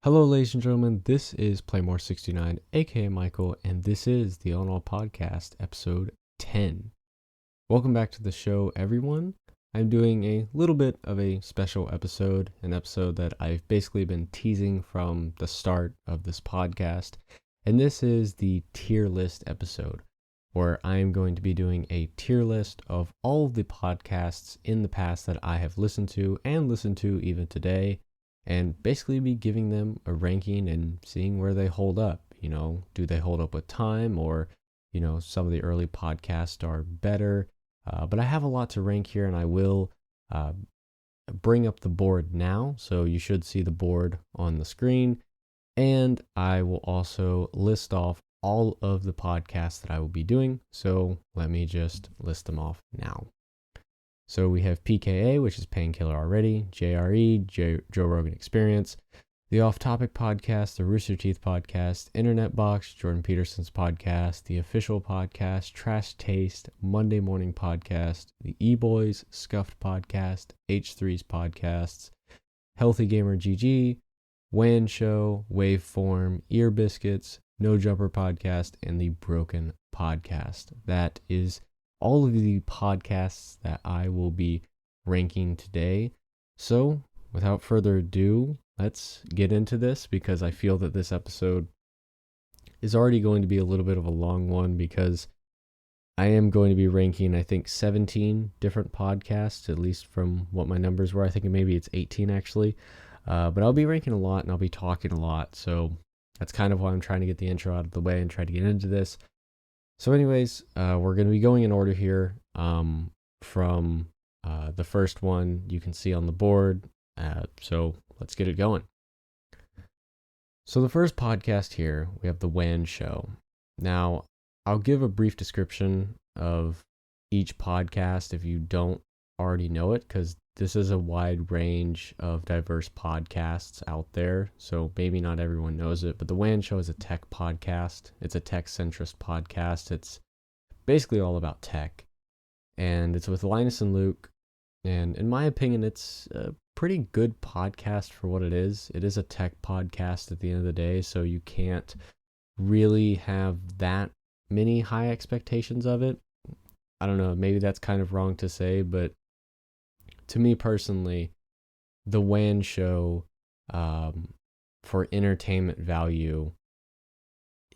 Hello, ladies and gentlemen. This is Playmore69, aka Michael, and this is the On All Podcast, episode 10. Welcome back to the show, everyone. I'm doing a little bit of a special episode, an episode that I've basically been teasing from the start of this podcast, and this is the tier list episode, where I'm going to be doing a tier list of all of the podcasts in the past that I have listened to and listen to even today, and basically be giving them a ranking and seeing where they hold up. You know, do they hold up with time, or, you know, some of the early podcasts are better. But I have a lot to rank here, and I will bring up the board now. So you should see the board on the screen. And I will also list off all of the podcasts that I will be doing. So let me just list them off now. So we have PKA, which is Painkiller Already, Jre Joe Rogan Experience, the Off Topic Podcast, the Rooster Teeth Podcast, Internet Box, Jordan Peterson's podcast, the Official Podcast, Trash Taste, Monday Morning Podcast, the Eboyz Podcast, H3's podcasts, Healthy Gamer GG, WAN Show, Waveform, Ear Biscuits, No Jumper Podcast, and the Broken Podcast. That is all of the podcasts that I will be ranking today. So, without further ado, let's get into this, because I feel that this episode is already going to be a little bit of a long one, because I am going to be ranking, I think, 17 different podcasts, at least from what my numbers were. I think maybe it's 18 actually. But I'll be ranking a lot and I'll be talking a lot. So that's kind of why I'm trying to get the intro out of the way and try to get into this. So anyways, we're going to be going in order here from the first one you can see on the board. So let's get it going. So the first podcast here, we have the WAN Show. Now, I'll give a brief description of each podcast if you don't already know it, because this is a wide range of diverse podcasts out there, so maybe not everyone knows it, but the WAN Show is a tech podcast. It's a tech-centrist podcast. It's basically all about tech, and it's with Linus and Luke, and in my opinion, it's a pretty good podcast for what it is. It is a tech podcast at the end of the day, so you can't really have that many high expectations of it. I don't know, maybe that's kind of wrong to say, but to me personally, the WAN Show, for entertainment value,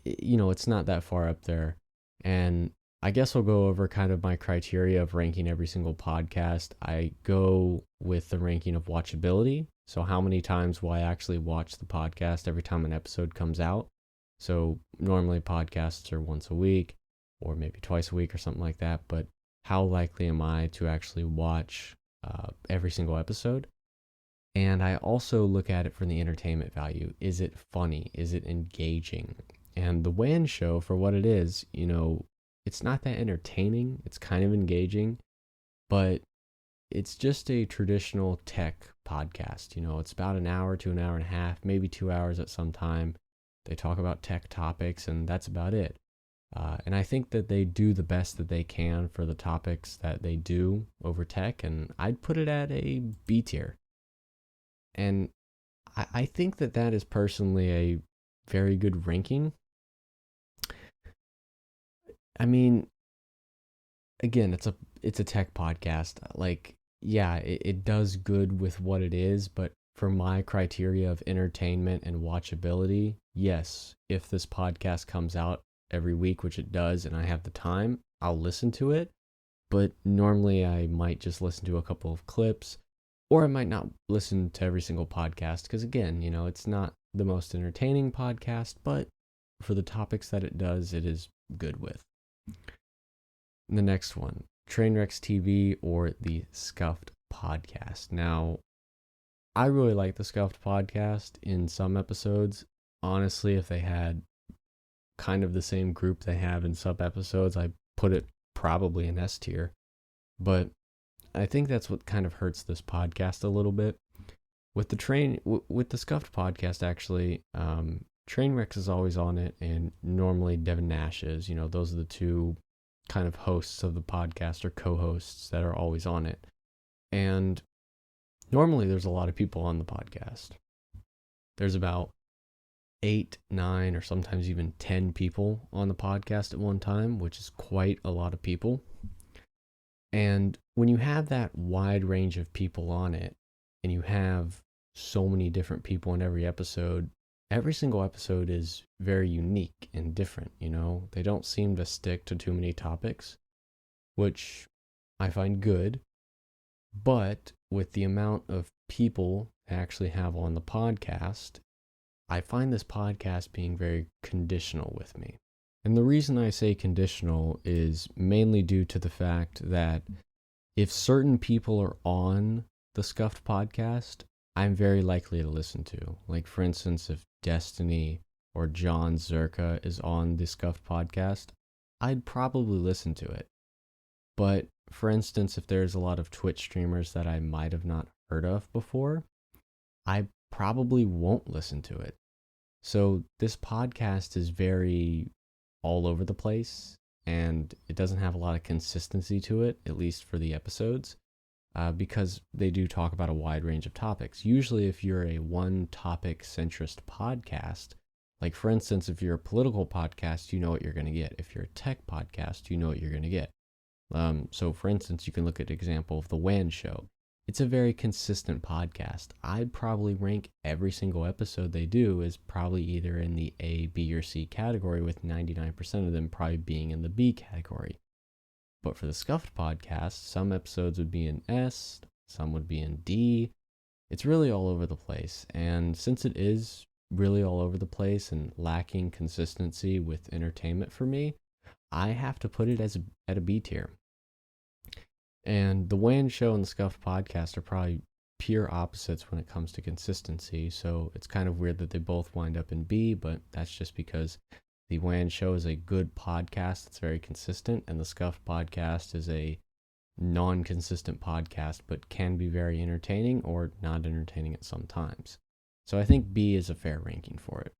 you know, it's not that far up there. And I guess I'll go over kind of my criteria of ranking every single podcast. I go with the ranking of watchability. So how many times will I actually watch the podcast every time an episode comes out? So normally podcasts are once a week or maybe twice a week or something like that. But how likely am I to actually watch every single episode? And I also look at it from the entertainment value. Is it funny? Is it engaging? And the WAN Show, for what it is, you know, it's not that entertaining. It's kind of engaging, but it's just a traditional tech podcast. You know, it's about an hour to an hour and a half, maybe 2 hours at some time. They talk about tech topics, and that's about it. And I think that they do the best that they can for the topics that they do over tech, and I'd put it at a B tier. And I think that that is personally a very good ranking. I mean, again, it's a tech podcast. Like, yeah, it does good with what it is, but for my criteria of entertainment and watchability, yes, if this podcast comes out every week, which it does, and I have the time, I'll listen to it. But normally I might just listen to a couple of clips, or I might not listen to every single podcast, because again, you know, it's not the most entertaining podcast, but for the topics that it does, it is good with. The next one, Trainwrecks TV or the Scuffed Podcast. Now, I really like the Scuffed Podcast in some episodes. Honestly, if they had kind of the same group they have in sub episodes, I put it probably in S tier. But I think that's what kind of hurts this podcast a little bit. With the Scuffed Podcast, actually, Trainwrecks is always on it, and normally Devin Nash is. You know, those are the two kind of hosts of the podcast, or co-hosts, that are always on it. And normally there's a lot of people on the podcast. There's about 8, 9, or sometimes even 10 people on the podcast at one time, which is quite a lot of people. And when you have that wide range of people on it, and you have so many different people in every single episode is very unique and different, They don't seem to stick to too many topics, which I find good. But with the amount of people I actually have on the podcast, I find this podcast being very conditional with me. And the reason I say conditional is mainly due to the fact that if certain people are on the Scuffed podcast, I'm very likely to listen to. Like, for instance, if Destiny or John Zerka is on the Scuffed podcast, I'd probably listen to it. But for instance, if there's a lot of Twitch streamers that I might have not heard of before, I probably won't listen to it. So this podcast is very all over the place, and it doesn't have a lot of consistency to it, at least for the episodes, because they do talk about a wide range of topics. Usually, if you're a one-topic centrist podcast, like for instance, if you're a political podcast, you know what you're going to get. If you're a tech podcast, you know what you're going to get. So for instance, you can look at an example of The WAN Show. It's a very consistent podcast. I'd probably rank every single episode they do as probably either in the A, B, or C category, with 99% of them probably being in the B category. But for the Scuffed podcast, some episodes would be in S, some would be in D. It's really all over the place. And since it is really all over the place and lacking consistency with entertainment for me, I have to put it at a B tier. And the WAN Show and the Scuffed podcast are probably pure opposites when it comes to consistency. So it's kind of weird that they both wind up in B, but that's just because the WAN Show is a good podcast that's very consistent, and the Scuffed podcast is a non-consistent podcast, but can be very entertaining or not entertaining at some times. So I think B is a fair ranking for it.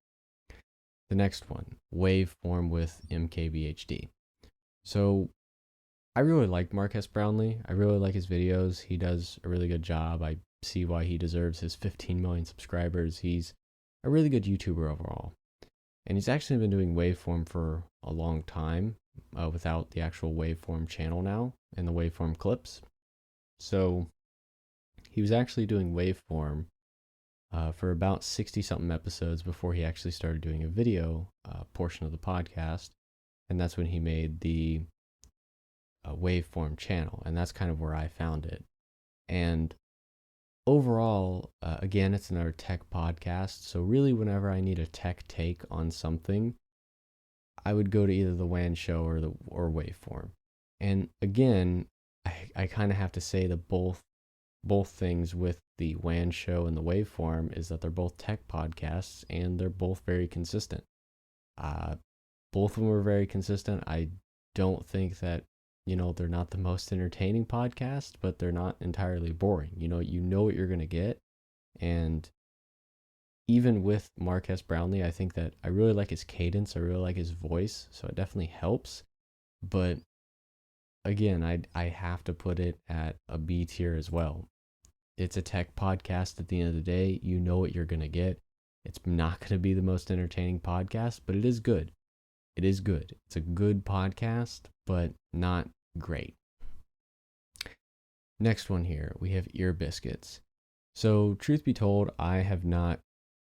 The next one, Waveform with Mkbhd. So I really like Marques Brownlee. I really like his videos. He does a really good job. I see why he deserves his 15 million subscribers. He's a really good YouTuber overall. And he's actually been doing Waveform for a long time without the actual Waveform channel now and the Waveform clips. So he was actually doing Waveform for about 60-something episodes before he actually started doing a video portion of the podcast. And that's when he made the Waveform channel, and that's kind of where I found it. And overall, again, it's another tech podcast, so really whenever I need a tech take on something, I would go to either the WAN Show or Waveform. And again, I kind of have to say that both things with the WAN Show and the Waveform is that they're both tech podcasts, and they're both very consistent. Both of them are very consistent. I don't think that they're not the most entertaining podcast, but they're not entirely boring. You know what you're going to get. And even with Marques Brownlee, I think that I really like his cadence. I really like his voice. So it definitely helps. But again, I have to put it at a B tier as well. It's a tech podcast at the end of the day. You know what you're going to get. It's not going to be the most entertaining podcast, but it is good. It is good. It's a good podcast, but not great. Next one here, we have Biscuits. So, truth be told, I have not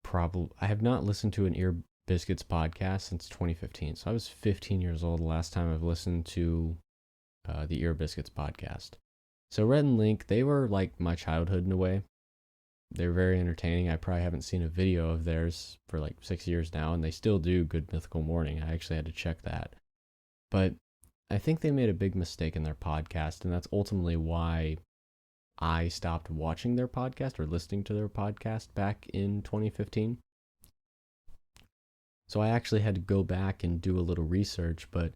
listened to an Biscuits podcast since 2015. So I was 15 years old the last time I've listened to the Biscuits podcast. So Red and Link, they were like my childhood in a way. They're very entertaining. I probably haven't seen a video of theirs for like 6 years now, and they still do Good Mythical Morning. I actually had to check that. But I think they made a big mistake in their podcast, and that's ultimately why I stopped watching their podcast or listening to their podcast back in 2015. So I actually had to go back and do a little research, but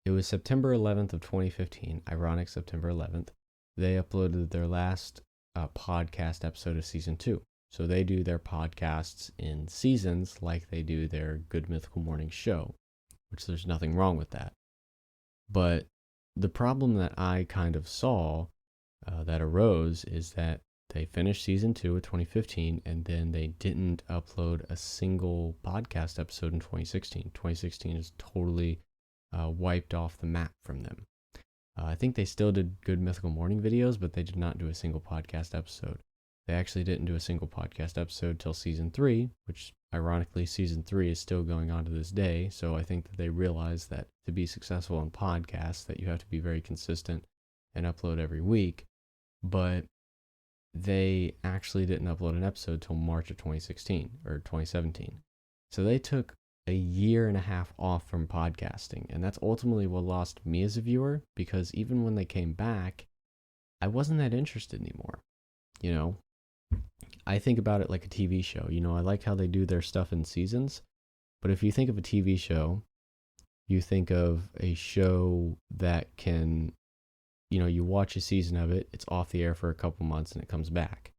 it was September 11th of 2015, ironic September 11th, they uploaded their last podcast episode of season 2. So they do their podcasts in seasons like they do their Good Mythical Morning show, which there's nothing wrong with that. But the problem that I kind of saw that arose is that they finished season 2 of 2015, and then they didn't upload a single podcast episode in 2016. 2016 is totally wiped off the map from them. I think they still did Good Mythical Morning videos, but they did not do a single podcast episode. They actually didn't do a single podcast episode till season 3, which ironically season 3 is still going on to this day. So I think that they realized that to be successful on podcasts, that you have to be very consistent and upload every week. But they actually didn't upload an episode till March of 2016 or 2017. So they took a year and a half off from podcasting, and that's ultimately what lost me as a viewer, because even when they came back, I wasn't that interested anymore. You know, I think about it like a TV show. You know, I like how they do their stuff in seasons, but if you think of a TV show, you think of a show that can, you know, you watch a season of it, it's off the air for a couple months and it comes back.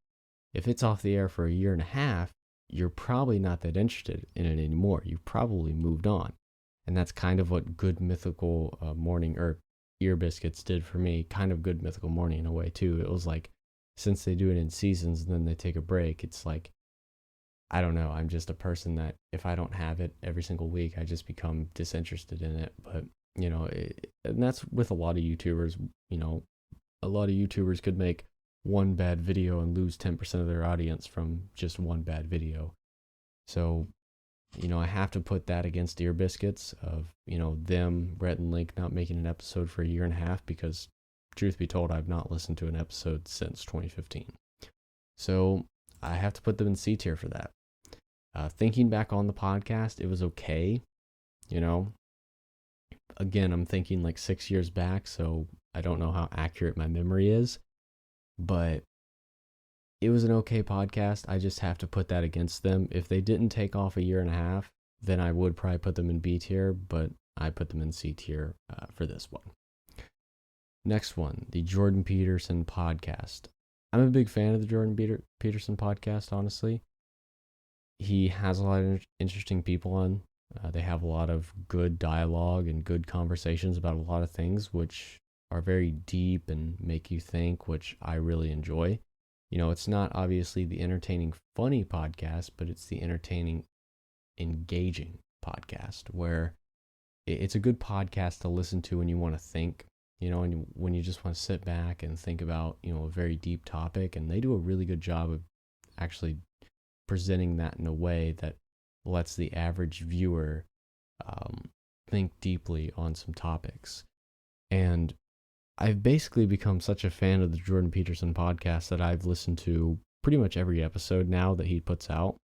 If it's off the air for a year and a half, you're probably not that interested in it anymore. You've probably moved on. And that's kind of what Good Mythical Morning, or Ear Biscuits, did for me. Kind of Good Mythical Morning in a way too. It was like, since they do it in seasons and then they take a break, it's like, I don't know, I'm just a person that if I don't have it every single week, I just become disinterested in it. But, you know, and that's with a lot of YouTubers. You know, a lot of YouTubers could make one bad video and lose 10% of their audience from just one bad video. So, you know, I have to put that against Ear Biscuits of, you know, them, Rhett and Link, not making an episode for a year and a half, because truth be told, I've not listened to an episode since 2015. So I have to put them in C tier for that. Thinking back on the podcast, it was okay. You know, again, I'm thinking like 6 years back, so I don't know how accurate my memory is, but it was an okay podcast. I just have to put that against them. If they didn't take off a year and a half, then I would probably put them in B tier, but I put them in C tier for this one. Next one, the Jordan Peterson podcast. I'm a big fan of the Jordan Peterson podcast, honestly. He has a lot of interesting people on. They have a lot of good dialogue and good conversations about a lot of things, which are very deep and make you think, which I really enjoy. You know, it's not obviously the entertaining, funny podcast, but it's the entertaining, engaging podcast where it's a good podcast to listen to when you want to think, you know, and when you just want to sit back and think about, you know, a very deep topic. And they do a really good job of actually presenting that in a way that lets the average viewer think deeply on some topics. And I've basically become such a fan of the Jordan Peterson podcast that I've listened to pretty much every episode now that he puts out.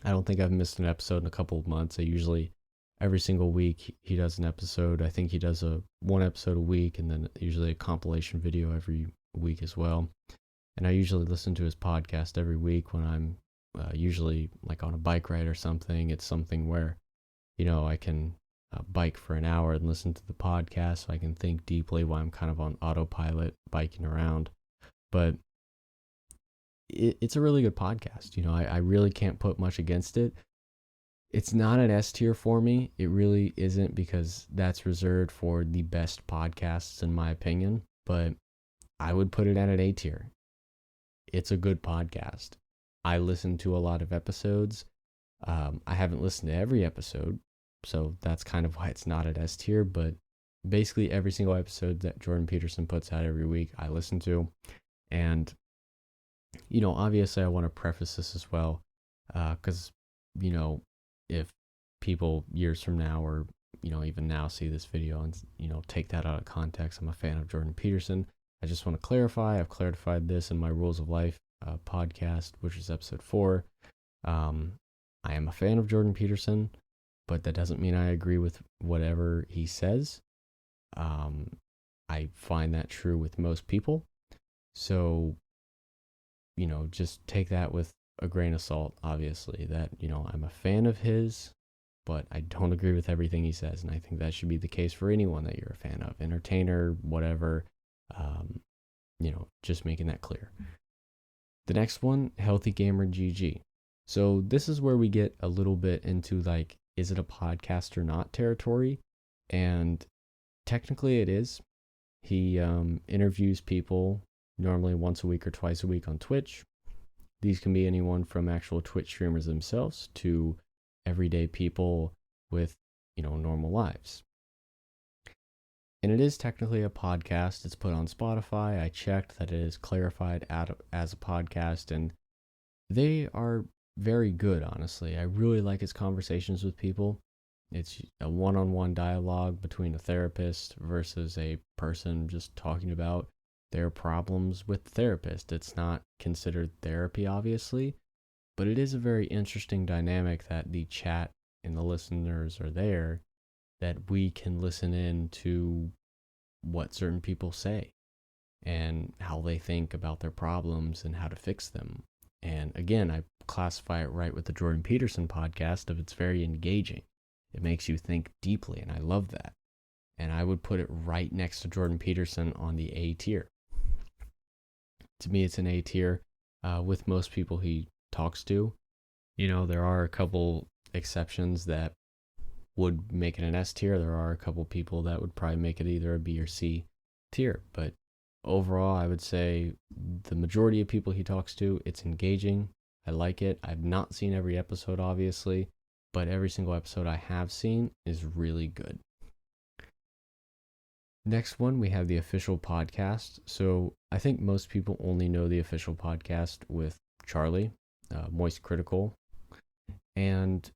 I don't think I've missed an episode in a couple of months. I usually, every single week, he does an episode. I think he does one episode a week, and then usually a compilation video every week as well. And I usually listen to his podcast every week when I'm usually like on a bike ride or something. It's something where, you know, I can bike for an hour and listen to the podcast, so I can think deeply while I'm kind of on autopilot biking around. But it's a really good podcast. You know, I really can't put much against it. It's not an S tier for me. It really isn't, because that's reserved for the best podcasts in my opinion. But I would put it at an A tier. It's a good podcast. I listen to a lot of episodes. I haven't listened to every episode, so that's kind of why it's not at S tier. But basically every single episode that Jordan Peterson puts out every week, I listen to. And, you know, obviously I want to preface this as well, because, you know, if people years from now, or, you know, even now, see this video and, you know, take that out of context, I'm a fan of Jordan Peterson. I just want to clarify, I've clarified this in my Rules of Life podcast, which is episode 4. I am a fan of Jordan Peterson, but that doesn't mean I agree with whatever he says. I find that true with most people. So, you know, just take that with a grain of salt, obviously, that, you know, I'm a fan of his, but I don't agree with everything he says. And I think that should be the case for anyone that you're a fan of, entertainer, whatever, you know, just making that clear. The next one, Healthy Gamer GG. So this is where we get a little bit into like, is it a podcast or not territory? And technically it is. He interviews people normally once a week or twice a week on Twitch. These can be anyone from actual Twitch streamers themselves to everyday people with, normal lives. And it is technically a podcast. It's put on Spotify. I checked that it is clarified as a podcast, and they are very good, honestly. I really like his conversations with people. It's a one-on-one dialogue between a therapist versus a person just talking about their problems with the therapist. It's not considered therapy, obviously, but it is a very interesting dynamic that the chat and the listeners are there, that we can listen in to what certain people say and how they think about their problems and how to fix them. And again, I classify it right with the Jordan Peterson podcast of it's very engaging. It makes you think deeply, and I love that. And I would put it right next to Jordan Peterson on the A tier. To me, it's an A tier with most people he talks to. There are a couple exceptions that would make it an S tier. There are a couple people that would probably make it either a B or C tier. But overall, I would say the majority of people he talks to, it's engaging. I like it. I've not seen every episode, obviously, but every single episode I have seen is really good. Next one, we have the official podcast. So I think most people only know the official podcast with Charlie, Moist Critical. And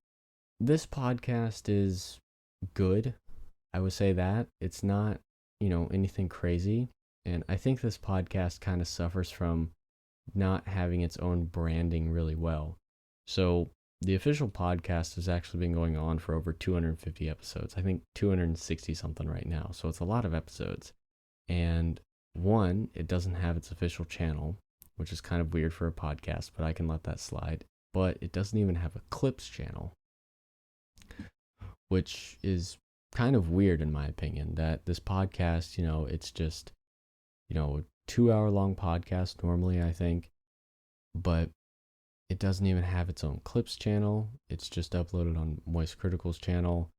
this podcast is good. I would say that. It's not, anything crazy. And I think this podcast kind of suffers from not having its own branding really well. So the official podcast has actually been going on for over 250 episodes. I think 260 something right now. So it's a lot of episodes. And one, it doesn't have its official channel, which is kind of weird for a podcast, but I can let that slide. But it doesn't even have a clips channel, which is kind of weird in my opinion, that this podcast, it's just, a 2-hour long podcast normally, I think, but it doesn't even have its own clips channel. It's just uploaded on Moist Critical's channel.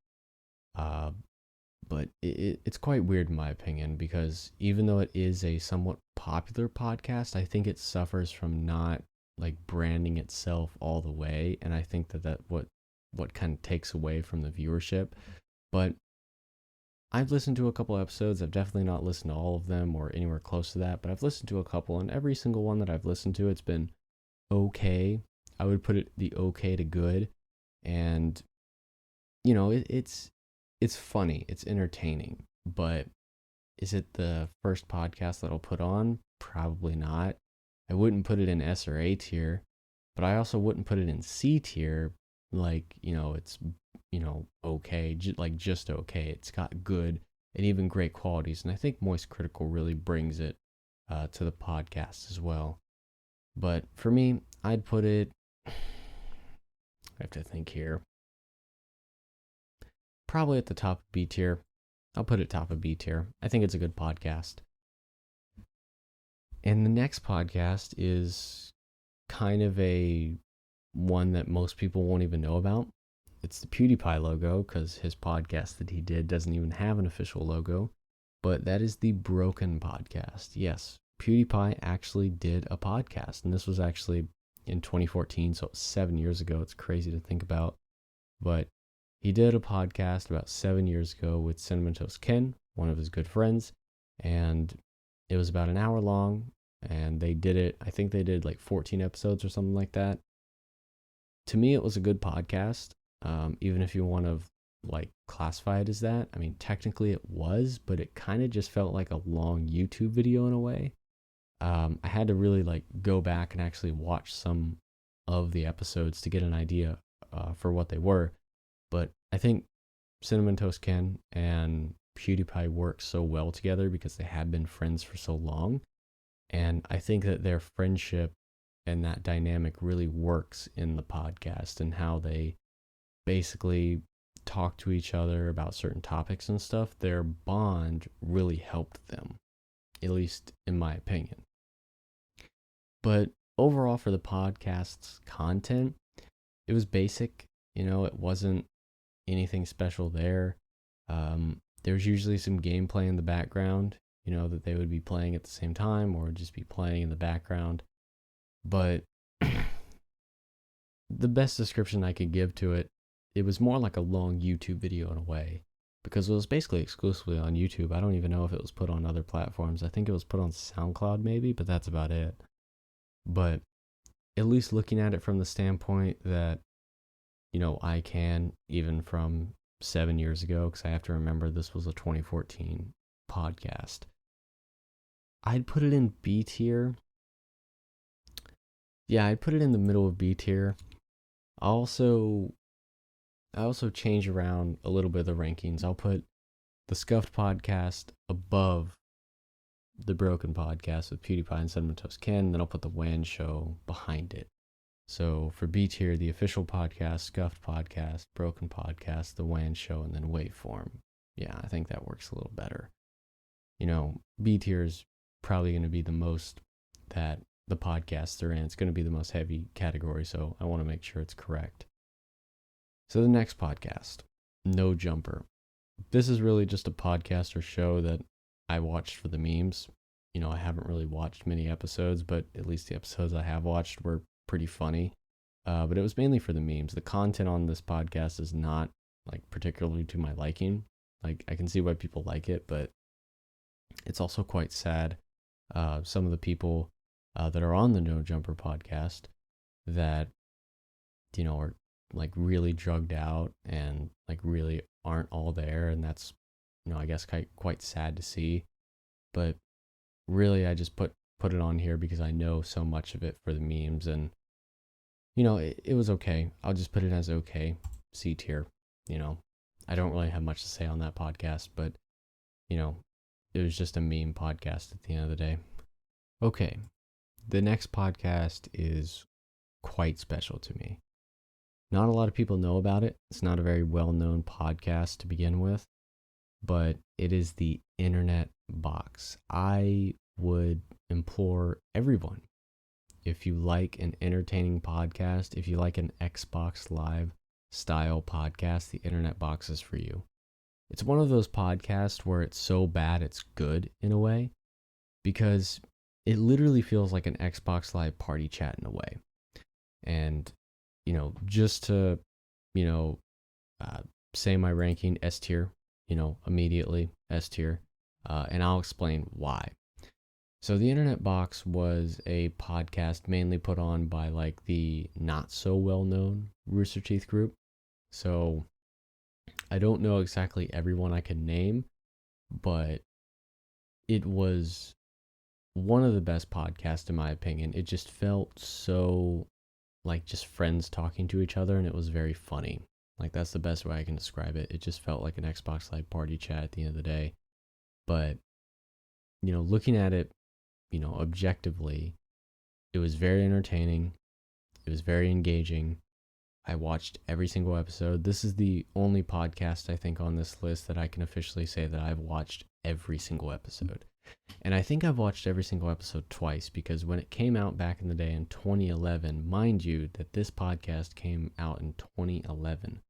But it's quite weird in my opinion, because even though it is a somewhat popular podcast, I think it suffers from not like branding itself all the way. And I think that what kind of takes away from the viewership. But I've listened to a couple episodes. I've definitely not listened to all of them or anywhere close to that, but I've listened to a couple, and every single one that I've listened to, it's been okay. I would put it the okay to good. And, it's funny. It's entertaining. But is it the first podcast that I'll put on? Probably not. I wouldn't put it in S or A tier, but I also wouldn't put it in C tier. Like, it's, okay, just okay. It's got good and even great qualities. And I think Moist Critical really brings it to the podcast as well. But for me, I'd put it, I have to think here, probably at the top of B tier. I'll put it top of B tier. I think it's a good podcast. And the next podcast is kind of a one that most people won't even know about. It's the PewDiePie logo, because his podcast that he did doesn't even have an official logo. But that is the Broken Podcast. Yes, PewDiePie actually did a podcast, and this was actually in 2014, so 7 years ago. It's crazy to think about. But he did a podcast about 7 years ago with Cinnamon Toast Ken, one of his good friends, and it was about an hour long, and they did it, I think they did like 14 episodes or something like that. To me, it was a good podcast, even if you want to like classify it as that. I mean, technically it was, but it kind of just felt like a long YouTube video in a way. I had to really like go back and actually watch some of the episodes to get an idea for what they were. But I think Cinnamon Toast Ken and PewDiePie work so well together because they have been friends for so long. And I think that their friendship and that dynamic really works in the podcast, and how they basically talk to each other about certain topics and stuff. Their bond really helped them, at least in my opinion. But overall, for the podcast's content, it was basic. It wasn't anything special there. There's usually some gameplay in the background. that they would be playing at the same time or just be playing in the background. But the best description I could give to it, it was more like a long YouTube video in a way, because it was basically exclusively on YouTube. I don't even know if it was put on other platforms. I think it was put on SoundCloud maybe, but that's about it. But at least looking at it from the standpoint that, I can, even from 7 years ago, because I have to remember this was a 2014 podcast, I'd put it in B tier. Yeah, I'd put it in the middle of B tier. I also change around a little bit of the rankings. I'll put the Scuffed podcast above the Broken podcast with PewDiePie and Cinnamon Toast Ken, and then I'll put the WAN show behind it. So for B tier, the official podcast, Scuffed podcast, Broken podcast, the WAN show, and then Waveform. Yeah, I think that works a little better. B tier is probably going to be the most that the podcasts are in. It's going to be the most heavy category, so I want to make sure it's correct. So the next podcast, No Jumper. This is really just a podcast or show that I watched for the memes. I haven't really watched many episodes, but at least the episodes I have watched were pretty funny. But it was mainly for the memes. The content on this podcast is not particularly to my liking. I can see why people like it, but it's also quite sad. Some of the people that are on the No Jumper podcast that, are really drugged out and really aren't all there. And that's, I guess quite sad to see. But really, I just put it on here because I know so much of it for the memes. And, it was okay. I'll just put it as okay. C tier. I don't really have much to say on that podcast, but, it was just a meme podcast at the end of the day. Okay. The next podcast is quite special to me. Not a lot of people know about it. It's not a very well-known podcast to begin with, but it is the Internet Box. I would implore everyone, if you like an entertaining podcast, if you like an Xbox Live style podcast, the Internet Box is for you. It's one of those podcasts where it's so bad it's good in a way, because it literally feels like an Xbox Live party chat in a way. And, just to, say my ranking, S tier, immediately S tier. And I'll explain why. So the Internet Box was a podcast mainly put on by the not so well known Rooster Teeth group. So I don't know exactly everyone I can name, but it was one of the best podcasts in my opinion. It just felt so just friends talking to each other, and it was very funny. That's the best way I can describe it. It just felt like an Xbox Live party chat at the end of the day. But, looking at it, objectively, it was very entertaining. It was very engaging. I watched every single episode. This is the only podcast, I think, on this list that I can officially say that I've watched every single episode. And I think I've watched every single episode twice, because when it came out back in the day in 2011, mind you that this podcast came out in 2011.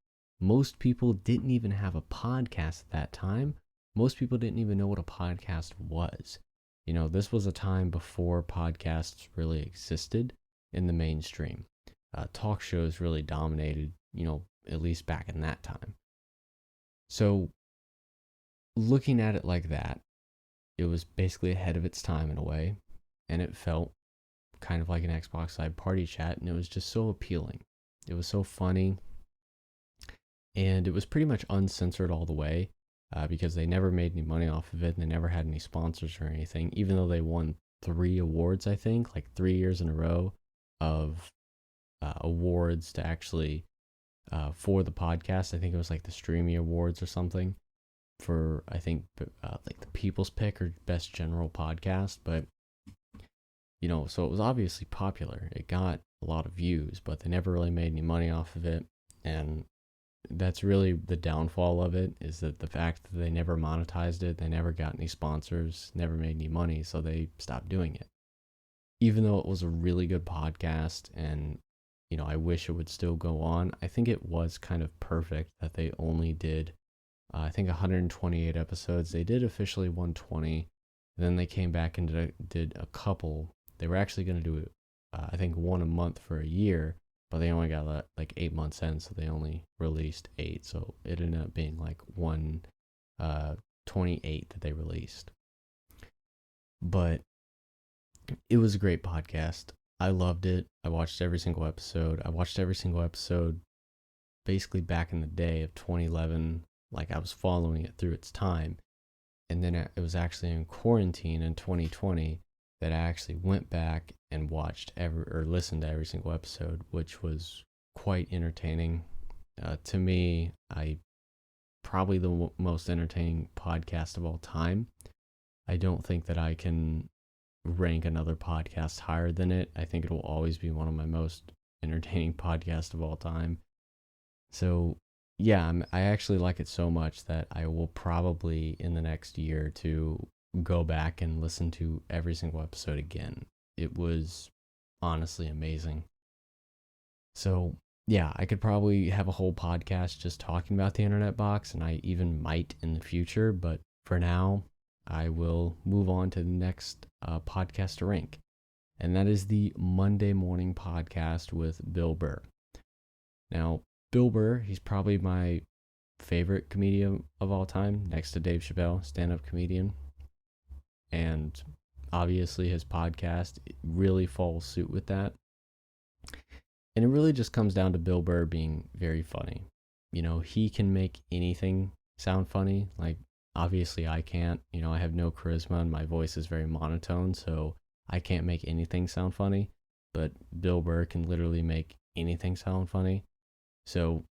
Most people didn't even have a podcast at that time. Most people didn't even know what a podcast was. This was a time before podcasts really existed in the mainstream. Talk shows really dominated, at least back in that time. So looking at it like that, it was basically ahead of its time in a way, and it felt kind of like an Xbox Live party chat, and it was just so appealing. It was so funny, and it was pretty much uncensored all the way, because they never made any money off of it, and they never had any sponsors or anything, even though they won 3 awards, I think, 3 years in a row of awards to actually, for the podcast. I think it was the Streamy Awards or something for, I think, the People's Pick or Best General Podcast. But, so it was obviously popular. It got a lot of views, but they never really made any money off of it. And that's really the downfall of it, is that the fact that they never monetized it, they never got any sponsors, never made any money, so they stopped doing it. Even though it was a really good podcast, and I wish it would still go on, I think it was kind of perfect that they only did I think 128 episodes. They did officially 120, Then they came back and did a couple. They were actually going to do, I think, one a month for a year, but they only got like 8 months in, so they only released 8. So it ended up being like 128 that they released. But it was a great podcast. I loved it. I watched every single episode. Basically back in the day of 2011. Like, I was following it through its time. And then it was actually in quarantine in 2020 that I actually went back and listened to every single episode, which was quite entertaining. To me, probably the most entertaining podcast of all time. I don't think that I can rank another podcast higher than it. I think it will always be one of my most entertaining podcasts of all time. So yeah, I actually like it so much that I will probably in the next year to go back and listen to every single episode again. It was honestly amazing. So yeah, I could probably have a whole podcast just talking about the internet box, and I even might in the future, but for now, I will move on to the next podcast to rank. And that is the Monday Morning Podcast with Bill Burr. Now, Bill Burr, he's probably my favorite comedian of all time, next to Dave Chappelle, stand-up comedian. And obviously his podcast really falls suit with that. And it really just comes down to Bill Burr being very funny. You know, he can make anything sound funny. Like, obviously I can't. You know, I have no charisma and my voice is very monotone, so I can't make anything sound funny. But Bill Burr can literally make anything sound funny. So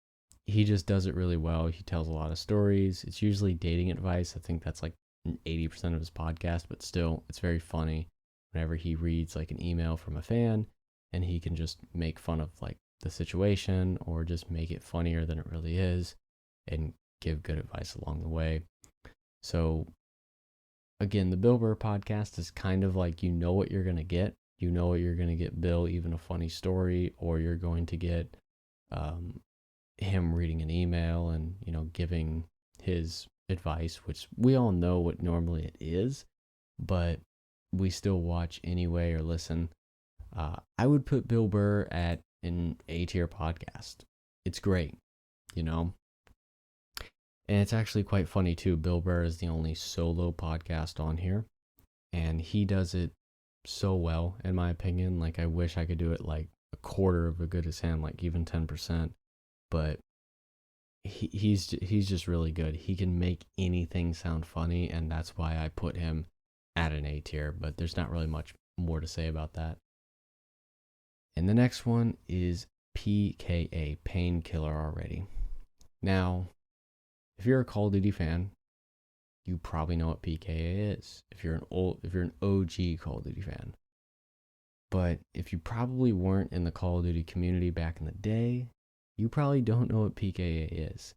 he just does it really well. He tells a lot of stories. It's usually dating advice. I think that's like 80% of his podcast, but still, it's very funny whenever he reads like an email from a fan and he can just make fun of like the situation or just make it funnier than it really is and give good advice along the way. So again, the Bill Burr podcast is kind of like, you know what you're going to get. You know what you're going to get Bill, even a funny story, or you're going to get him reading an email and, you know, giving his advice, which we all know what normally it is, but we still watch anyway or listen. I would put Bill Burr at an A tier podcast. It's great, you know, and it's actually quite funny too. Bill Burr is the only solo podcast on here, and he does it so well, in my opinion. Like, I wish I could do it like a quarter of as good as him, like even 10%. But he's just really good. He can make anything sound funny, and that's why I put him at an A tier. But there's not really much more to say about that. And the next one is PKA, Painkiller Already. Now, if you're a Call of Duty fan, you probably know what PKA is. If you're an OG Call of Duty fan. But if you probably weren't in the Call of Duty community back in the day, you probably don't know what PKA is.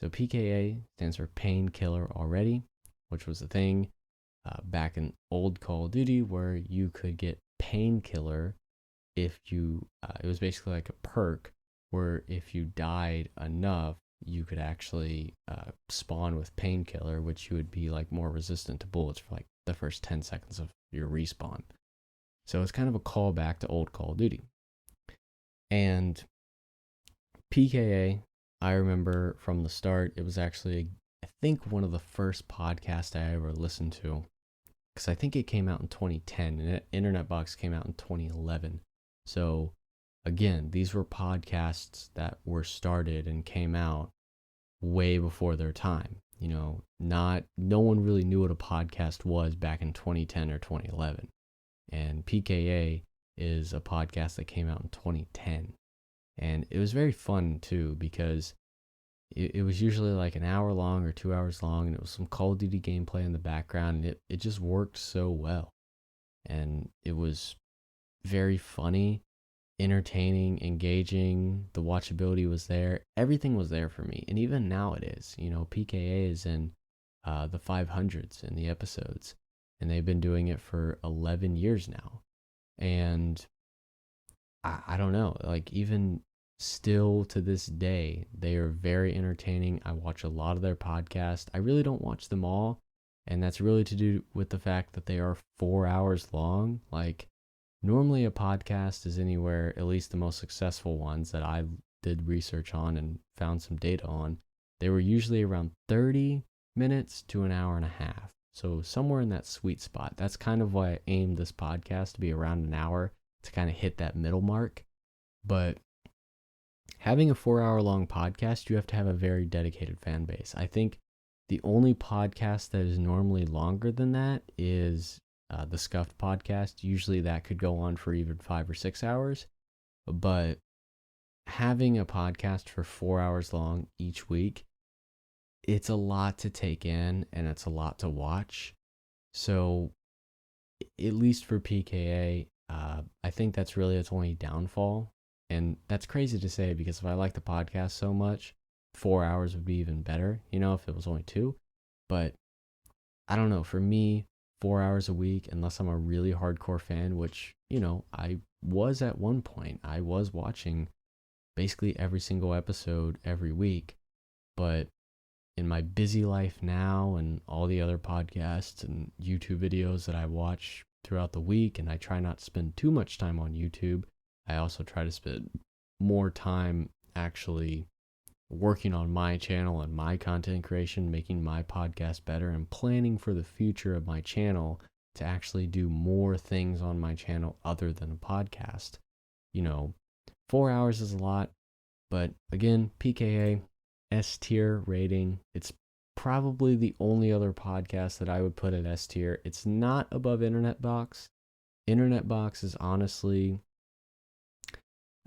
So PKA stands for Painkiller Already, which was a thing back in old Call of Duty where you could get painkiller if you, it was basically like a perk where if you died enough, you could actually spawn with painkiller, which you would be like more resistant to bullets for like the first 10 seconds of your respawn. So it's kind of a callback to old Call of Duty. And PKA, I remember from the start, it was actually, I think, one of the first podcasts I ever listened to, because I think it came out in 2010 and Internet Box came out in 2011. So again, these were podcasts that were started and came out way before their time. You know, no one really knew what a podcast was back in 2010 or 2011. And PKA is a podcast that came out in 2010. And it was very fun too, because it was usually like an hour long or 2 hours long, and it was some Call of Duty gameplay in the background, and it just worked so well. And it was very funny, entertaining, engaging. The watchability was there. Everything was there for me. And even now it is. You know, PKA is in the 500s in the episodes, and they've been doing it for 11 years now. And I don't know, like, even still to this day, they are very entertaining. I watch a lot of their podcasts. I really don't watch them all. And that's really to do with the fact that they are 4 hours long. Like, normally a podcast is anywhere, at least the most successful ones that I did research on and found some data on, they were usually around 30 minutes to an hour and a half. So somewhere in that sweet spot. That's kind of why I aimed this podcast to be around an hour, to kind of hit that middle mark. But having a 4 hour long podcast, you have to have a very dedicated fan base. I think the only podcast that is normally longer than that is the Scuffed podcast. Usually that could go on for even 5 or 6 hours. But having a podcast for 4 hours long each week, it's a lot to take in and it's a lot to watch. So, at least for PKA, I think that's really its only downfall. And that's crazy to say because if I like the podcast so much, 4 hours would be even better, if it was only two. But I don't know. For me, 4 hours a week, unless I'm a really hardcore fan, which, I was at one point, I was watching basically every single episode every week. But in my busy life now and all the other podcasts and YouTube videos that I watch throughout the week, and I try not to spend too much time on YouTube, I also try to spend more time actually working on my channel and my content creation, making my podcast better, and planning for the future of my channel to actually do more things on my channel other than a podcast. 4 hours is a lot, but again, PKA, S tier rating. It's probably the only other podcast that I would put at S tier. It's not above Internet Box. Internet Box is honestly,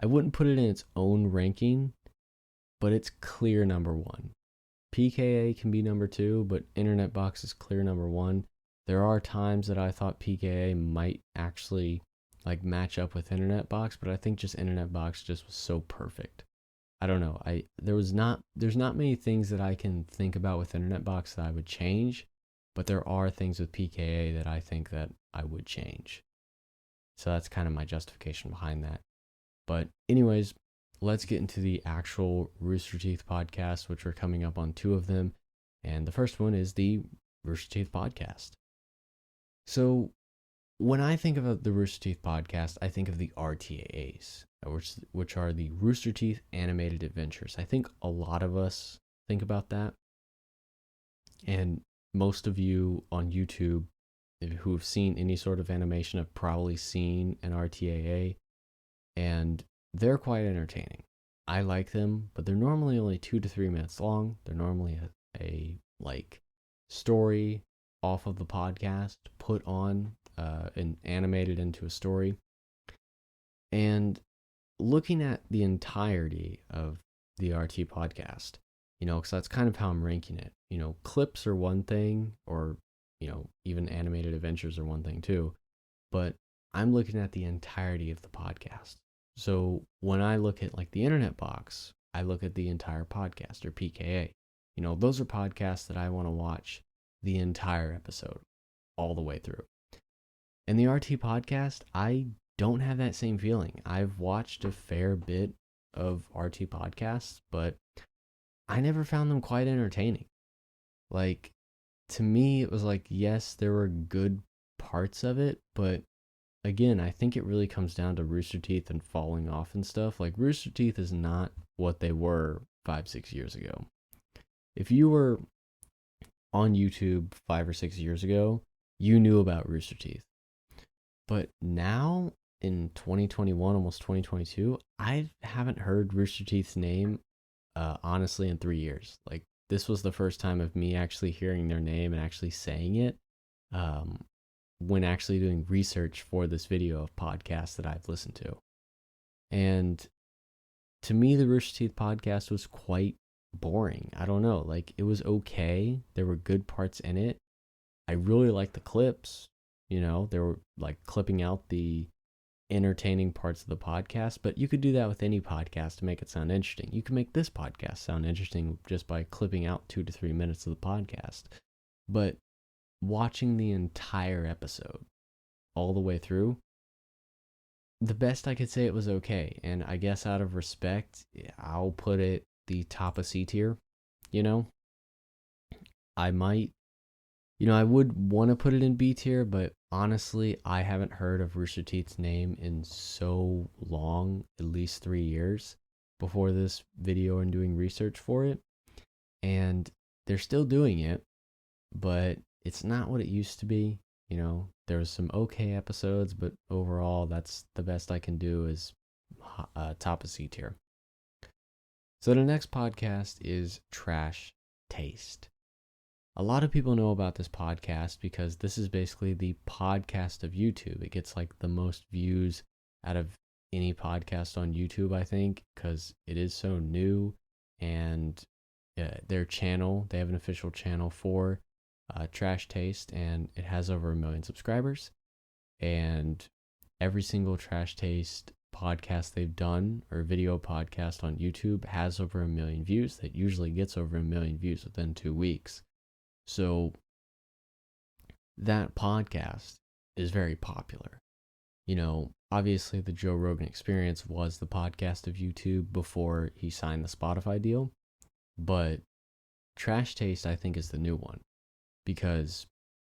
I wouldn't put it in its own ranking, but it's clear number one. PKA can be number two, but Internet Box is clear number one. There are times that I thought PKA might actually match up with Internet Box, but I think just Internet Box just was so perfect. I don't know. There's not many things that I can think about with Internet Box that I would change, but there are things with PKA that I think that I would change. So that's kind of my justification behind that. But anyways, let's get into the actual Rooster Teeth podcast, which are coming up on two of them. And the first one is the Rooster Teeth podcast. So when I think of the Rooster Teeth podcast, I think of the RTAs, which are the Rooster Teeth Animated Adventures. I think a lot of us think about that. And most of you on YouTube who have seen any sort of animation have probably seen an RTAA, and they're quite entertaining. I like them, but they're normally only 2 to 3 minutes long. They're normally a story off of the podcast put on and animated into a story. And looking at the entirety of the RT podcast, because that's kind of how I'm ranking it. Clips are one thing, or, even animated adventures are one thing too. But I'm looking at the entirety of the podcast. So when I look at the Internet Box, I look at the entire podcast, or PKA. Those are podcasts that I want to watch the entire episode all the way through. And the RT podcast, I don't have that same feeling. I've watched a fair bit of RT podcasts, but I never found them quite entertaining. To me, it was yes, there were good parts of it, but again, I think it really comes down to Rooster Teeth and falling off and stuff. Rooster Teeth is not what they were 5-6 years ago. If you were on YouTube 5 or 6 years ago, you knew about Rooster Teeth. But now, in 2021, almost 2022, I haven't heard Rooster Teeth's name, honestly, in 3 years. This was the first time of me actually hearing their name and actually saying it, when actually doing research for this video of podcasts that I've listened to. And to me, the Rooster Teeth podcast was quite boring. I don't know. It was okay. There were good parts in it. I really liked the clips. They were clipping out the entertaining parts of the podcast, but you could do that with any podcast to make it sound interesting. You can make this podcast sound interesting just by clipping out 2 to 3 minutes of the podcast. But watching the entire episode all the way through, the best I could say, it was okay. And I guess out of respect, I'll put it the top of C tier. I might, I would want to put it in B tier, but honestly, I haven't heard of Rooster Teeth's name in so long, at least 3 years before this video and doing research for it. And they're still doing it, but it's not what it used to be. There was some okay episodes, but overall, that's the best I can do is top of C tier. So the next podcast is Trash Taste. A lot of people know about this podcast because this is basically the podcast of YouTube. It gets like the most views out of any podcast on YouTube, I think, because it is so new. And their channel, they have an official channel for Trash Taste, and it has over 1 million subscribers. And every single Trash Taste podcast they've done, or video podcast on YouTube, has over 1 million views. That usually gets over 1 million views within 2 weeks. So that podcast is very popular. Obviously the Joe Rogan Experience was the podcast of YouTube before he signed the Spotify deal. But Trash Taste, I think, is the new one because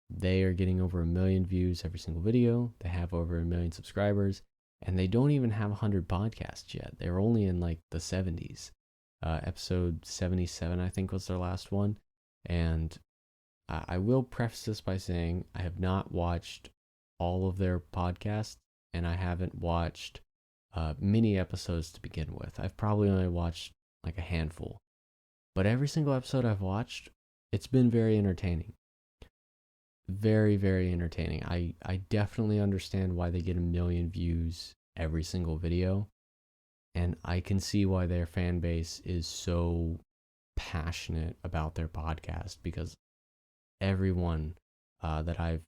they are getting over 1 million views every single video. They have over 1 million subscribers, and they don't even have 100 podcasts yet. They're only in like the 70s. Episode 77, I think, was their last one. And I will preface this by saying I have not watched all of their podcasts, and I haven't watched many episodes to begin with. I've probably only watched like a handful. But every single episode I've watched, it's been very entertaining. Very, very entertaining. I definitely understand why they get 1 million views every single video. And I can see why their fan base is so passionate about their podcast, because everyone that I've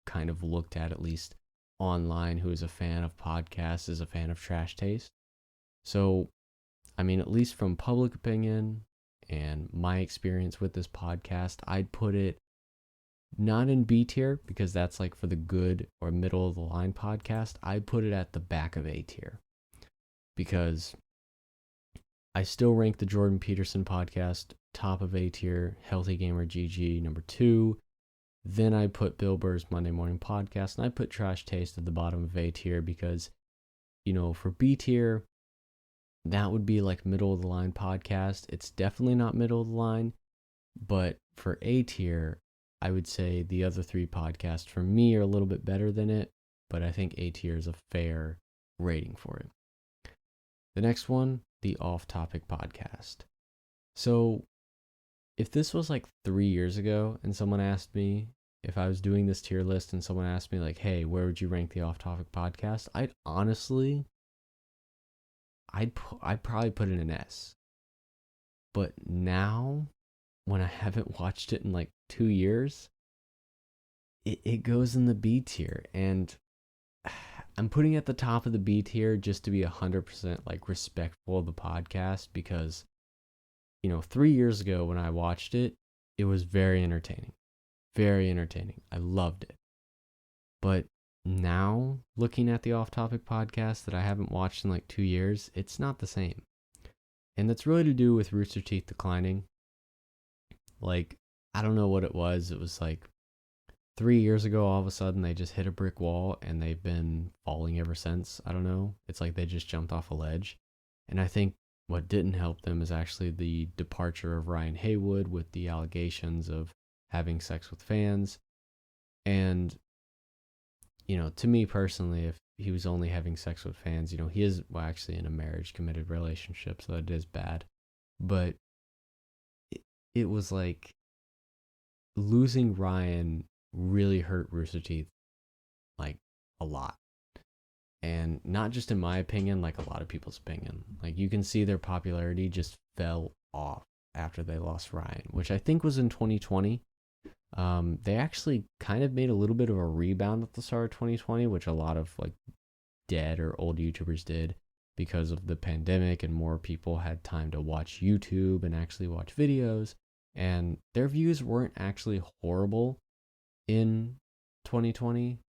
kind of looked at least online, who is a fan of podcasts, is a fan of Trash Taste. So, I mean, at least from public opinion and my experience with this podcast, I'd put it not in B tier, because that's like for the good or middle of the line podcast. I'd put it at the back of A tier, because I still rank the Jordan Peterson podcast top of A tier, Healthy Gamer GG number 2. Then I put Bill Burr's Monday Morning Podcast, and I put Trash Taste at the bottom of A tier because, for B tier, that would be like middle of the line podcast. It's definitely not middle of the line, but for A tier, I would say the other 3 podcasts for me are a little bit better than it, but I think A tier is a fair rating for it. The next one, the Off Topic Podcast. So if this was like 3 years ago and someone asked me, if I was doing this tier list and someone asked me like, hey, where would you rank the Off Topic Podcast? I'd probably put it in S. But now, when I haven't watched it in like 2 years, it goes in the B tier. And I'm putting it at the top of the B tier just to be 100% like respectful of the podcast, because 3 years ago when I watched it, it was very entertaining. Very entertaining. I loved it. But now, looking at the Off Topic Podcast that I haven't watched in like 2 years, it's not the same. And that's really to do with Rooster Teeth declining. Like, I don't know what it was. It was like 3 years ago, all of a sudden, they just hit a brick wall and they've been falling ever since. I don't know. It's like they just jumped off a ledge. And I think what didn't help them is actually the departure of Ryan Haywood with the allegations of having sex with fans. And, to me personally, if he was only having sex with fans, he is actually in a marriage committed relationship, so that is bad. But it was like losing Ryan really hurt Rooster Teeth like a lot. And not just in my opinion, like a lot of people's opinion. Like you can see their popularity just fell off after they lost Ryan, which I think was in 2020. They actually kind of made a little bit of a rebound at the start of 2020, which a lot of like dead or old YouTubers did because of the pandemic, and more people had time to watch YouTube and actually watch videos, and their views weren't actually horrible in 2020,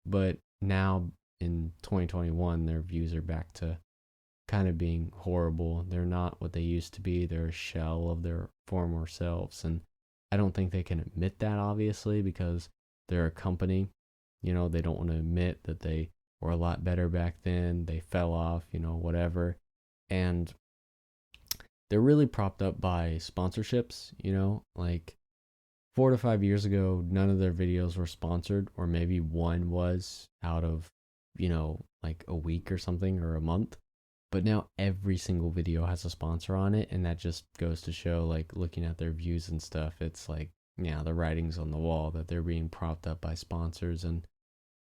but now in 2021 their views are back to kind of being horrible. They're not what they used to be. They're a shell of their former selves, and I don't think they can admit that, obviously, because they're a company. They don't want to admit that they were a lot better back then. They fell off, whatever. And they're really propped up by sponsorships, like 4 to 5 years ago, none of their videos were sponsored, or maybe one was out of, like a week or something, or a month. But now every single video has a sponsor on it, and that just goes to show, like, looking at their views and stuff, it's like, yeah, the writing's on the wall that they're being propped up by sponsors. And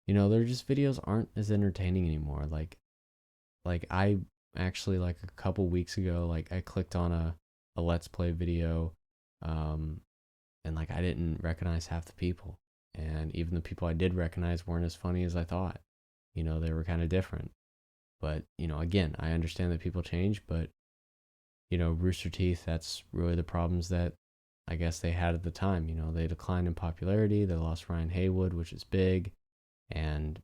their just videos aren't as entertaining anymore. Like I actually, like, a couple weeks ago, like, I clicked on a let's play video, and like I didn't recognize half the people, and even the people I did recognize weren't as funny as I thought. They were kind of different. But again, I understand that people change, but Rooster Teeth, that's really the problems that I guess they had at the time. They declined in popularity. They lost Ryan Haywood, which is big. And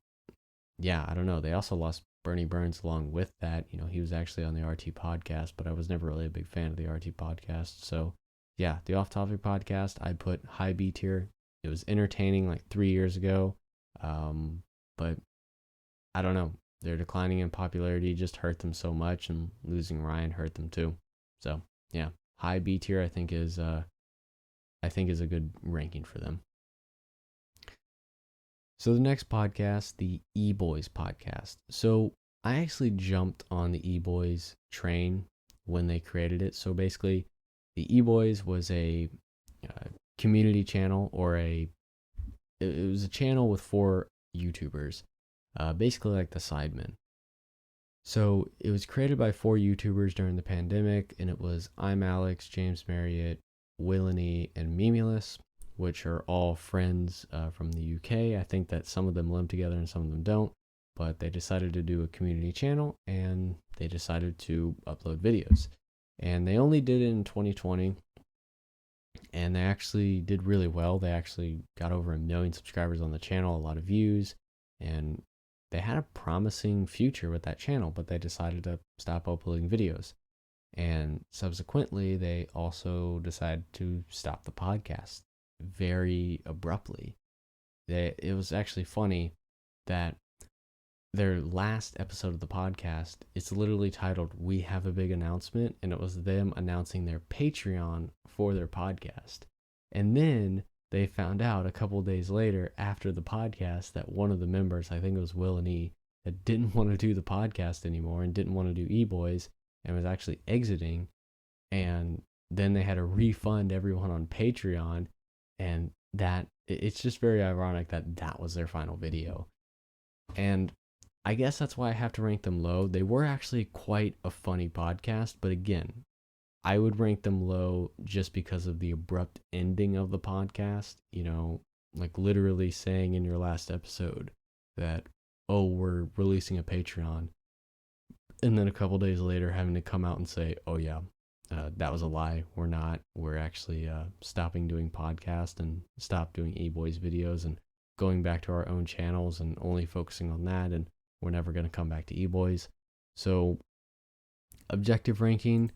yeah, I don't know. They also lost Bernie Burns along with that. He was actually on the RT podcast, but I was never really a big fan of the RT podcast. So yeah, the Off Topic podcast, I put high B tier. It was entertaining like 3 years ago. But I don't know. Their declining in popularity just hurt them so much, and losing Ryan hurt them too. So yeah, high B tier I think is a good ranking for them. So the next podcast, the Eboyz Podcast. So I actually jumped on the Eboyz train when they created it. So basically, the Eboyz was a community channel, or it was a channel with 4 YouTubers, basically like the Sidemen. So it was created by 4 YouTubers during the pandemic, and it was I'm Alex, James Marriott, Willany, and Memulus, which are all friends from the UK. I think that some of them live together and some of them don't, but they decided to do a community channel, and they decided to upload videos. And they only did it in 2020, and they actually did really well. They actually got over 1 million subscribers on the channel, a lot of views, and they had a promising future with that channel, but they decided to stop uploading videos. And subsequently, they also decided to stop the podcast very abruptly. It was actually funny that their last episode of the podcast, it's literally titled "We Have a Big Announcement," and it was them announcing their Patreon for their podcast. And then they found out a couple days later after the podcast that one of the members, I think it was Willany, that didn't want to do the podcast anymore and didn't want to do Eboyz and was actually exiting. And then they had to refund everyone on Patreon, and that it's just very ironic that was their final video. And I guess that's why I have to rank them low. They were actually quite a funny podcast, but again, I would rank them low just because of the abrupt ending of the podcast. Like literally saying in your last episode that, oh, we're releasing a Patreon, and then a couple days later having to come out and say, oh yeah, that was a lie. We're not. We're actually stopping doing podcasts and stop doing Eboyz videos and going back to our own channels and only focusing on that, and we're never going to come back to Eboyz. So objective ranking,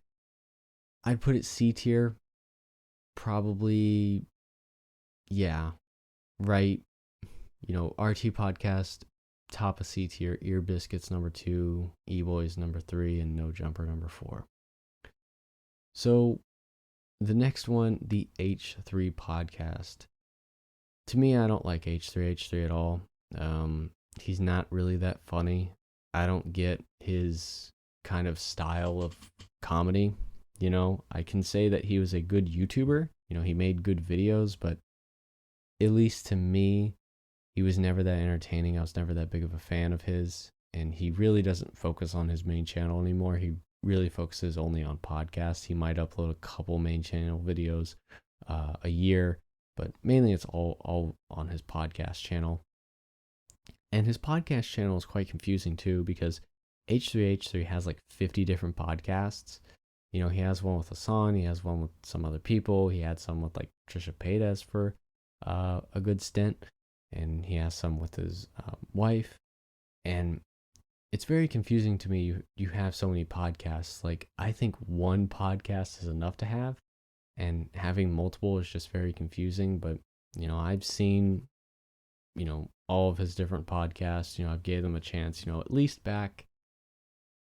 I'd put it C tier. Probably, yeah, right. RT podcast, top of C tier. Ear Biscuits number 2, Eboyz number 3, and No Jumper number 4. So the next one, the H3 podcast. To me, I don't like H3 at all. He's not really that funny. I don't get his kind of style of comedy. I can say that he was a good YouTuber. He made good videos, but at least to me, he was never that entertaining. I was never that big of a fan of his, and he really doesn't focus on his main channel anymore. He really focuses only on podcasts. He might upload a couple main channel videos a year, but mainly it's all on his podcast channel. And his podcast channel is quite confusing too, because H3 has like 50 different podcasts. He has one with Hassan, he has one with some other people, he had some with like Trisha Paytas for a good stint, and he has some with his wife. And it's very confusing to me. You have so many podcasts. Like, I think one podcast is enough to have, and having multiple is just very confusing. But, I've seen, all of his different podcasts. I've gave them a chance, at least back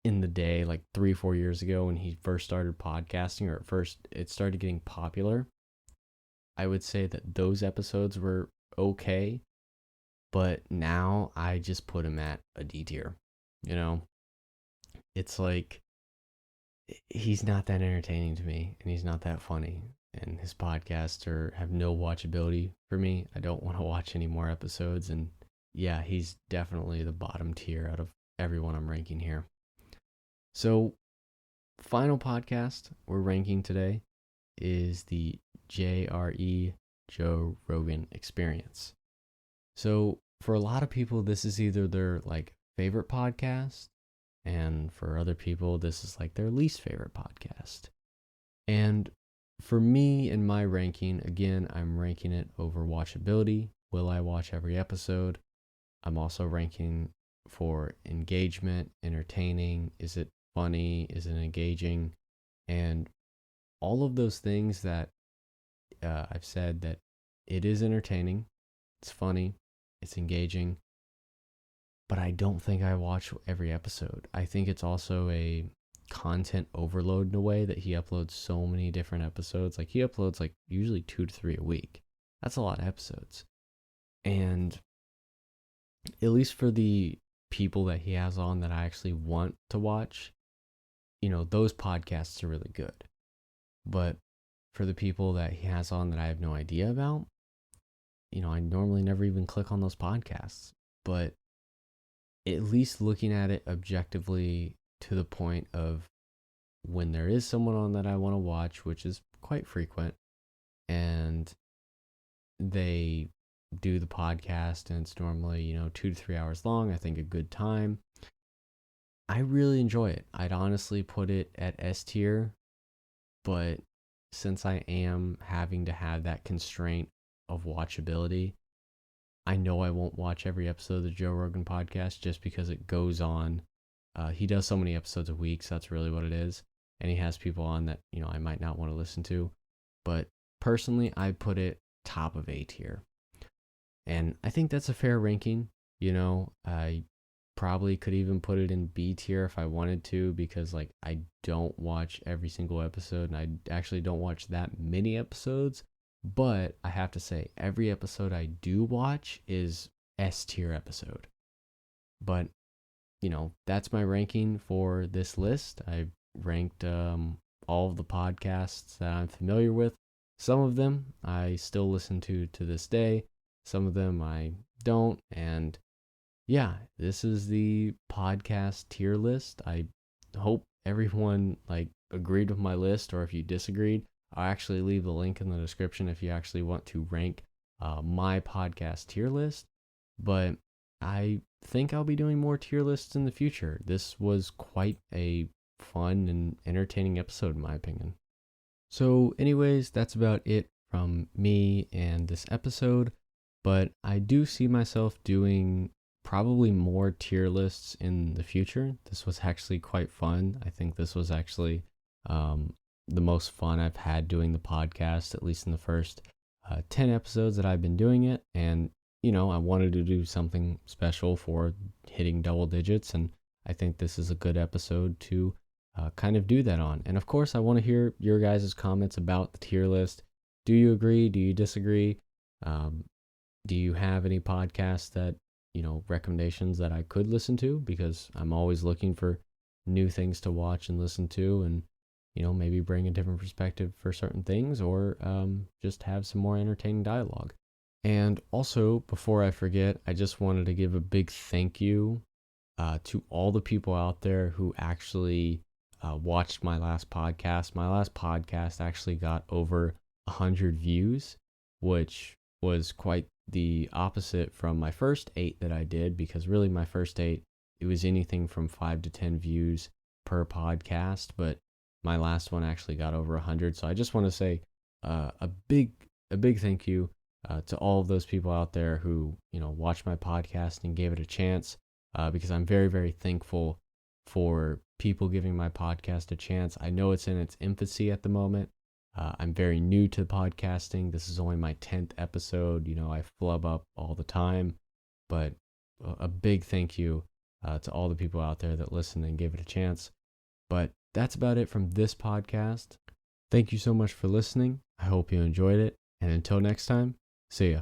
in the day, like 3-4 years ago when he first started podcasting, or at first it started getting popular. I would say that those episodes were okay, but now I just put him at a D tier. It's like he's not that entertaining to me, and he's not that funny, and his podcasts have no watchability for me. I don't want to watch any more episodes, and yeah, he's definitely the bottom tier out of everyone I'm ranking here. So, final podcast we're ranking today is the Jre Joe Rogan Experience. So, for a lot of people, this is either their favorite podcast, and for other people, this is their least favorite podcast. And for me, in my ranking, again, I'm ranking it over watchability. Will I watch every episode? I'm also ranking for engagement, entertaining. Is it funny? Is it engaging? And all of those things that I've said, that it is entertaining, it's funny, it's engaging, but I don't think I watch every episode. I think it's also a content overload in a way that he uploads so many different episodes. He uploads usually 2 to 3 a week. That's a lot of episodes. And at least for the people that he has on that I actually want to watch, those podcasts are really good. But for the people that he has on that I have no idea about, I normally never even click on those podcasts. But at least looking at it objectively, to the point of when there is someone on that I want to watch, which is quite frequent, and they do the podcast and it's normally, 2 to 3 hours long, I think a good time, I really enjoy it. I'd honestly put it at S tier, but since I am having to have that constraint of watchability, I know I won't watch every episode of the Joe Rogan podcast just because it goes on. He does so many episodes a week, so that's really what it is. And he has people on that, I might not want to listen to. But personally, I put it top of A tier. And I think that's a fair ranking. I probably could even put it in B tier if I wanted to, because I don't watch every single episode, and I actually don't watch that many episodes. But I have to say, every episode I do watch is S tier episode. But, that's my ranking for this list. I've ranked all of the podcasts that I'm familiar with. Some of them I still listen to this day. Some of them I don't. And yeah, this is the podcast tier list. I hope everyone agreed with my list, or if you disagreed, I'll actually leave the link in the description if you actually want to rank my podcast tier list. But I think I'll be doing more tier lists in the future. This was quite a fun and entertaining episode, in my opinion. So anyways, that's about it from me and this episode. But I do see myself doing probably more tier lists in the future. This was actually quite fun. I think this was actually the most fun I've had doing the podcast, at least in the first 10 episodes that I've been doing it. And, I wanted to do something special for hitting double digits. And I think this is a good episode to kind of do that on. And of course, I want to hear your guys' comments about the tier list. Do you agree? Do you disagree? Do you have any podcasts that, recommendations that I could listen to? Because I'm always looking for new things to watch and listen to, and maybe bring a different perspective for certain things, or just have some more entertaining dialogue. And also, before I forget, I just wanted to give a big thank you to all the people out there who actually watched my last podcast. My last podcast actually got over 100 views, which was quite the opposite from my first 8 that I did, because really my first 8, it was anything from 5 to 10 views per podcast, but my last one actually got over 100. So I just want to say a big thank you to all of those people out there who watched my podcast and gave it a chance, because I'm very, very thankful for people giving my podcast a chance. I know it's in its infancy at the moment, I'm very new to podcasting. This is only my 10th episode. I flub up all the time, but a big thank you to all the people out there that listen and give it a chance. But that's about it from this podcast. Thank you so much for listening. I hope you enjoyed it. And until next time, see ya.